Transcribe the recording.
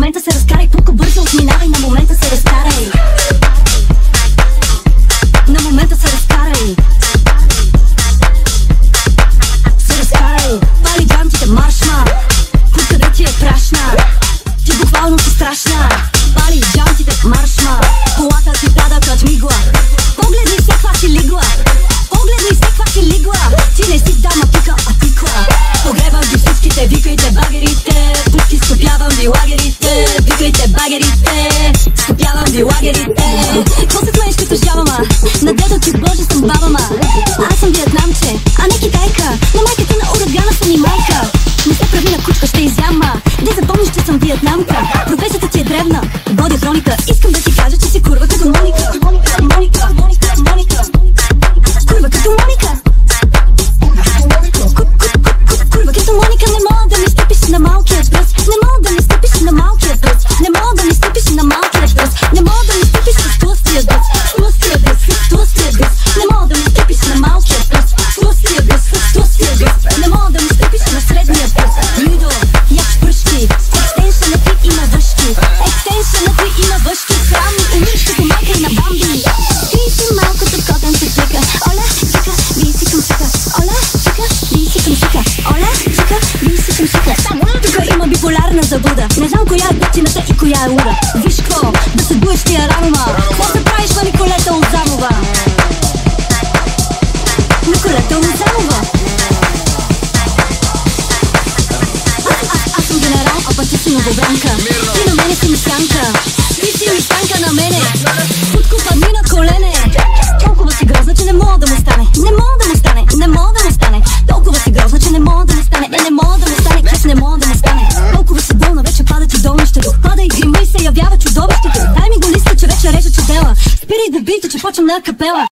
момента се разкарай, пулко бързо отминавай, на момента се разкарай. На момента се разкарай. Се разкарай. Пали джамчите, маршма. Тук къде ти е прашна, ти буквално си страшна. Пали джамчите, маршма. Колата ти пада като мигла. Погледни се каква си лигла. Погледни се каква си лигла. Ти не си дама, пика, а тикла. Погребам ги всичките, викайте багерите. Путки скопявам ви лагерите. Викайте багерите, скопявам ви лагерите. Какво се смееш като жабама? На дедо ти боже съм бабама. Аз съм виетнамче, а не китайка. На майката на урагана съм и майка. Не се прави на кучка, ще изяма. Не запомниш, че съм виетнамка. Професията ти е древна, водя хроника. Искам да ти кажа, че си курва като Моника. Моника, Моника, Моника, Моника. Курва като Моника. Курва като Моника. Не мога да ми стъпиш на малкия пръст. Не мога да ми стъпиш на малкия пръст. Не мога да ми стъпиш на малкия пръст. Не мога да ми стъпиш с тлъстия дъс. С тлъстия дъс, с тлъстия дъс. Не мога да ми стъпиш на малкия пръст. С тлъстия дъс, с тлъстия дъс. Не мога да ми стъпиш на средния пръст. Лидо, як пръшки. Екстеншънът ти има въшки. Екстеншънът ти има въшки. Срамни умиш като майка и на бамби. Ти си малкото котенце чека. Оля, чека, ви си към шика. Оля, чека, ви си към шика. Оля, чека, ви си към шика. Тука има биполярна забуда. Не знам коя е готината и коя е луда. Виж какво, да се буеш тия ранома. Какво се правиш на Николета Лозанова? Николета Лозанова. Аз съм генерал, а пък ти си новобранка. Ти на мене си мисянка. Ти си мисянка на мене. Путко падни на колене. Толкова си грозна, че не мога да му стане. Не мога да му стане, не мога да му стане. Толкова си грозна, че не мога да му стане. Не мога да му стане, кеш не мога да му стане. Толкова си болна, вече пада ти долнището. Пада и грима и се явява чудовището. Дай ми го листа, че вече режа чудела. Спирай да бийте, че почвам на капела.